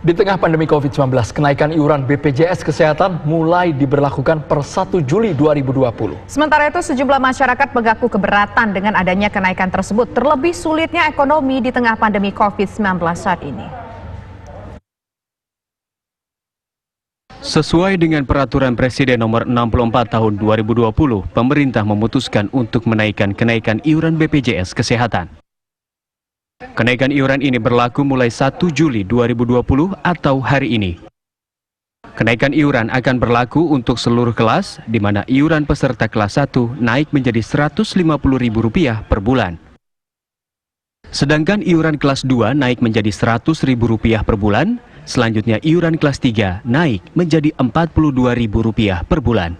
Di tengah pandemi COVID-19, kenaikan iuran BPJS Kesehatan mulai diberlakukan per 1 Juli 2020. Sementara itu, sejumlah masyarakat mengaku keberatan dengan adanya kenaikan tersebut, terlebih sulitnya ekonomi di tengah pandemi COVID-19 saat ini. Sesuai dengan Peraturan Presiden Nomor 64 Tahun 2020, pemerintah memutuskan untuk menaikkan kenaikan iuran BPJS Kesehatan. Kenaikan iuran ini berlaku mulai 1 Juli 2020 atau hari ini. Kenaikan iuran akan berlaku untuk seluruh kelas, di mana iuran peserta kelas 1 naik menjadi Rp150.000 per bulan. Sedangkan iuran kelas 2 naik menjadi Rp100.000 per bulan, selanjutnya iuran kelas 3 naik menjadi Rp42.000 per bulan.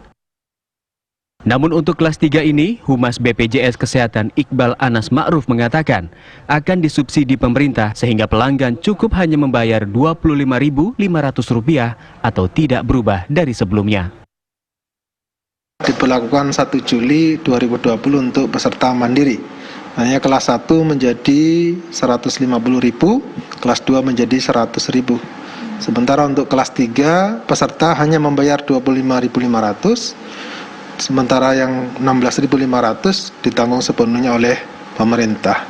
Namun untuk kelas 3 ini, Humas BPJS Kesehatan Iqbal Anas Ma'ruf mengatakan akan disubsidi pemerintah sehingga pelanggan cukup hanya membayar Rp25.500 atau tidak berubah dari sebelumnya. Diberlakukan 1 Juli 2020 untuk peserta mandiri. Hanya kelas 1 menjadi Rp150.000, kelas 2 menjadi Rp100.000. Sementara untuk kelas 3 peserta hanya membayar Rp25.500. Sementara yang Rp16.500 ditanggung sepenuhnya oleh pemerintah.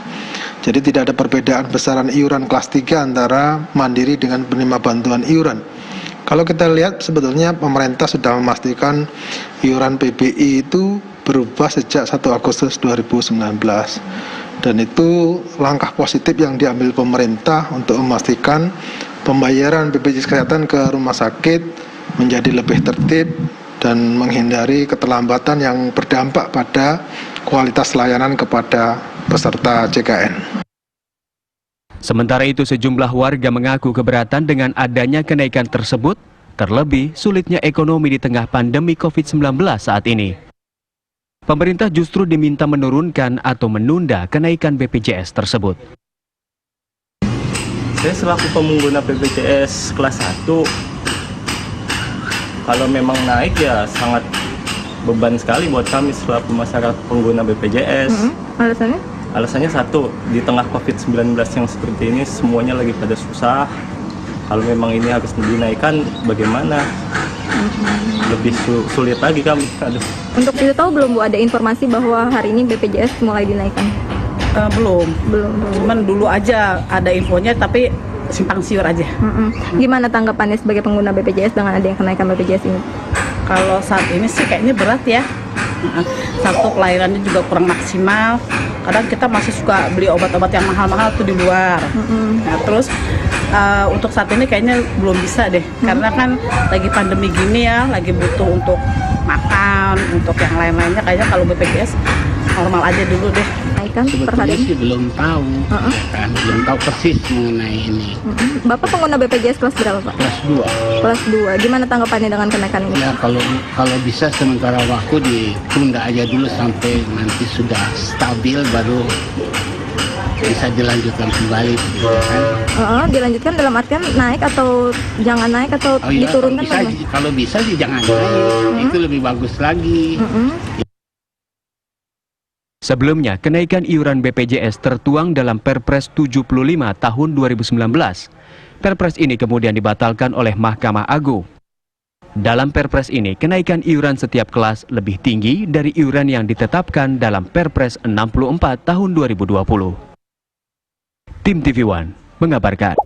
Jadi tidak ada perbedaan besaran iuran kelas 3 antara mandiri dengan penerima bantuan iuran. Kalau kita lihat sebetulnya pemerintah sudah memastikan iuran PBI itu berubah sejak 1 Agustus 2019. Dan itu langkah positif yang diambil pemerintah untuk memastikan pembayaran BPJS Kesehatan ke rumah sakit menjadi lebih tertib dan menghindari keterlambatan yang berdampak pada kualitas layanan kepada peserta JKN. Sementara itu, sejumlah warga mengaku keberatan dengan adanya kenaikan tersebut, terlebih sulitnya ekonomi di tengah pandemi COVID-19 saat ini. Pemerintah justru diminta menurunkan atau menunda kenaikan BPJS tersebut. Saya selaku pengguna BPJS kelas 1, kalau memang naik ya sangat beban sekali buat kami selaku masyarakat pengguna BPJS. Alasannya? Alasannya satu, di tengah COVID-19 yang seperti ini semuanya lagi pada susah. Kalau memang ini harus dinaikkan, bagaimana? Lebih sulit lagi kami. Untuk itu tahu belum Bu, ada informasi bahwa hari ini BPJS mulai dinaikkan? Belum. Cuman dulu aja ada infonya, tapi simpang siur aja. Gimana tanggapannya sebagai pengguna BPJS dengan ada yang kenaikan BPJS ini? Kalau saat ini sih kayaknya berat ya. Satu, pelayanannya juga kurang maksimal. Kadang kita masih suka beli obat-obat yang mahal-mahal tuh di luar. Nah, terus untuk saat ini kayaknya belum bisa deh. Karena kan lagi pandemi gini ya, lagi butuh untuk makan, untuk yang lain-lainnya. Kayaknya kalau BPJS normal aja dulu deh. Sebetulnya sih belum tahu, kan? Belum tahu persis mengenai ini. Bapak pengguna BPJS kelas berapa, Pak? Kelas 2. Kelas 2. Gimana tanggapannya dengan kenaikan ini? Ya kalau bisa sementara waktu ditunda aja dulu sampai nanti sudah stabil baru bisa dilanjutkan kembali, kan? Dilanjutkan dalam artian naik atau jangan naik atau diturunkan? Kalau bisa sih jangan naik, itu lebih bagus lagi. Sebelumnya, kenaikan iuran BPJS tertuang dalam Perpres 75 tahun 2019. Perpres ini kemudian dibatalkan oleh Mahkamah Agung. Dalam Perpres ini, kenaikan iuran setiap kelas lebih tinggi dari iuran yang ditetapkan dalam Perpres 64 tahun 2020. Tim TV One mengabarkan.